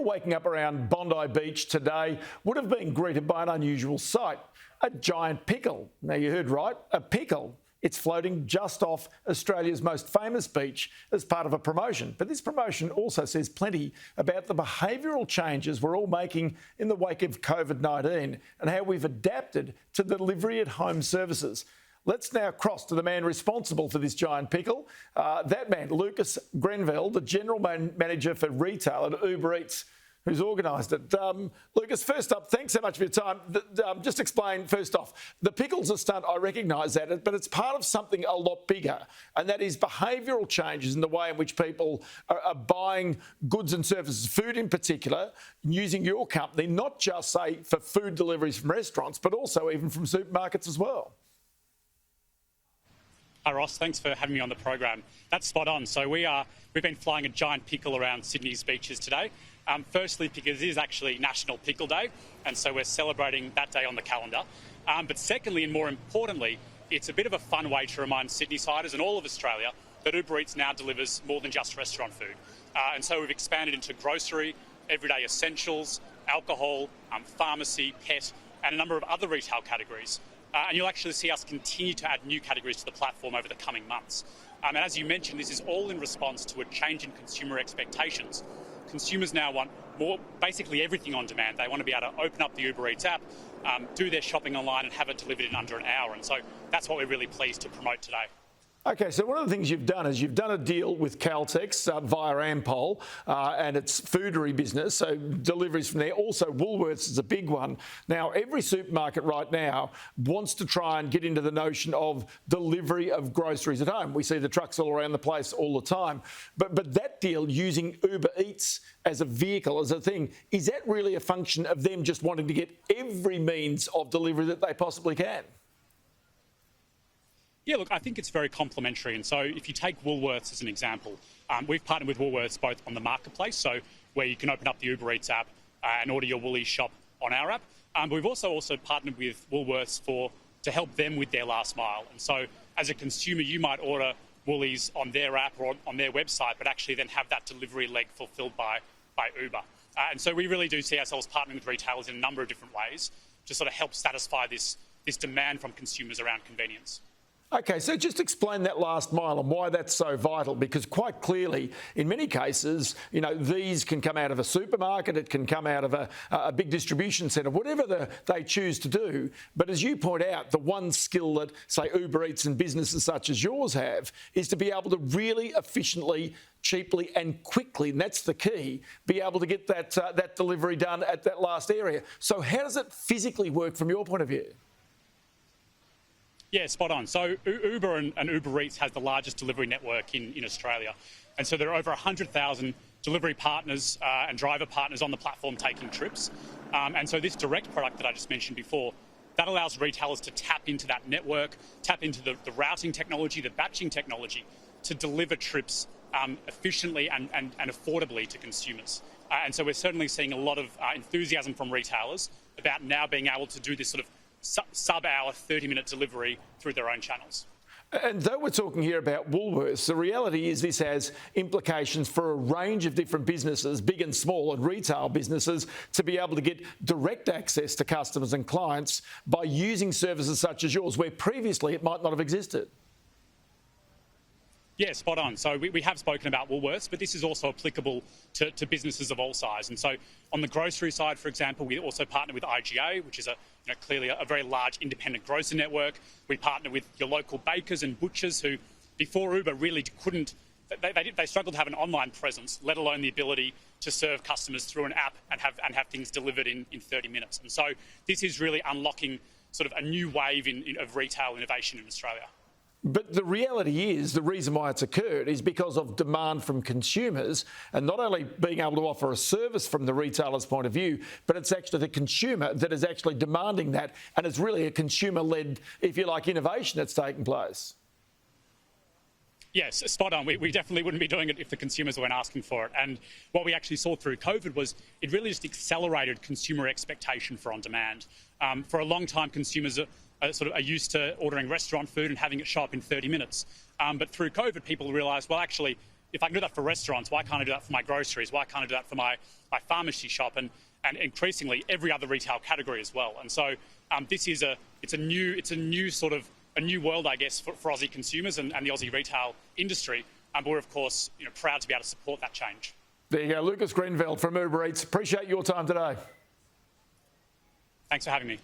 waking up around Bondi Beach today would have been greeted by an unusual sight, a giant pickle. Now, you heard right, a pickle. It's floating just off Australia's most famous beach as part of a promotion. But this promotion also says plenty about the behavioural changes we're all making in the wake of COVID-19 and how we've adapted to delivery at home services. Let's now cross to the man responsible for this giant pickle. That man, Groeneveld, the General Manager for Retail at Uber Eats, who's organised it. Lucas, first up, thanks so much for your time. Just explain, first off, the pickle's a stunt, I recognise that, but it's part of something a lot bigger, and that is behavioural changes in the way in which people are buying goods and services, food in particular, using your company, not just, say, for food deliveries from restaurants, but also even from supermarkets as well. Hi Ross, thanks for having me on the program. That's spot on. So we've been flying a giant pickle around Sydney's beaches today. Firstly, because it is actually National Pickle Day, and so we're celebrating that day on the calendar. But secondly, and more importantly, it's a bit of a fun way to remind Sydney-siders and all of Australia that Uber Eats now delivers more than just restaurant food. And so we've expanded into grocery, everyday essentials, alcohol, pharmacy, pet, and a number of other retail categories. And you'll actually see us continue to add new categories to the platform over the coming months. And as you mentioned, this is all in response to a change in consumer expectations. Consumers now want more, basically everything on demand. They want to be able to open up the Uber Eats app, do their shopping online and have it delivered in under an hour. And so that's what we're really pleased to promote today. Okay, so one of the things you've done is you've done a deal with Caltex via Ampol and its foodery business, so deliveries from there. Also, Woolworths is a big one. Now, every supermarket right now wants to try and get into the notion of delivery of groceries at home. We see the trucks all around the place all the time. But that deal using Uber Eats as a vehicle, as a thing, is that really a function of them just wanting to get every means of delivery that they possibly can? Yeah, look, I think it's very complementary. And so if you take Woolworths as an example, we've partnered with Woolworths both on the marketplace, so where you can open up the Uber Eats app and order your Woolies shop on our app. But we've also partnered with Woolworths to help them with their last mile. And so as a consumer, you might order Woolies on their app or on their website, but actually then have that delivery leg fulfilled by Uber. And so we really do see ourselves partnering with retailers in a number of different ways to sort of help satisfy this demand from consumers around convenience. Okay, so just explain that last mile and why that's so vital, because quite clearly, in many cases, you know, these can come out of a supermarket, it can come out of a big distribution centre, whatever they choose to do. But as you point out, the one skill that, say, Uber Eats and businesses such as yours have is to be able to really efficiently, cheaply and quickly, and that's the key, be able to get that delivery done at that last area. So how does it physically work from your point of view? Yeah, spot on. So Uber and Uber Eats has the largest delivery network in Australia. And so there are over 100,000 delivery partners and driver partners on the platform taking trips. And so this direct product that I just mentioned before, that allows retailers to tap into that network, tap into the routing technology, the batching technology to deliver trips efficiently and affordably to consumers. And so we're certainly seeing a lot of enthusiasm from retailers about now being able to do this sort of sub-hour, 30-minute delivery through their own channels. And though we're talking here about Woolworths, the reality is this has implications for a range of different businesses, big and small, and retail businesses, to be able to get direct access to customers and clients by using services such as yours, where previously it might not have existed. Yeah, spot on. So we have spoken about Woolworths, but this is also applicable to businesses of all size. And so on the grocery side, for example, we also partner with IGA, which is clearly a very large independent grocer network. We partner with your local bakers and butchers who, before Uber, really couldn't. They struggled to have an online presence, let alone the ability to serve customers through an app and have things delivered in 30 minutes. And so this is really unlocking sort of a new wave of retail innovation in Australia. But the reality is, the reason why it's occurred is because of demand from consumers, and not only being able to offer a service from the retailer's point of view, but it's actually the consumer that is actually demanding that, and it's really a consumer-led, if you like, innovation that's taking place. Yes, spot on. We definitely wouldn't be doing it if the consumers weren't asking for it. And what we actually saw through COVID was it really just accelerated consumer expectation for on-demand. For a long time, consumers are used to ordering restaurant food and having it show up in 30 minutes. But through COVID, people realised, well, actually, if I can do that for restaurants, why can't I do that for my groceries? Why can't I do that for my pharmacy shop? And increasingly every other retail category as well. And so this is a new world, I guess, for Aussie consumers and the Aussie retail industry. But we're, of course, proud to be able to support that change. There you go, Lucas Groeneveld from Uber Eats. Appreciate your time today. Thanks for having me.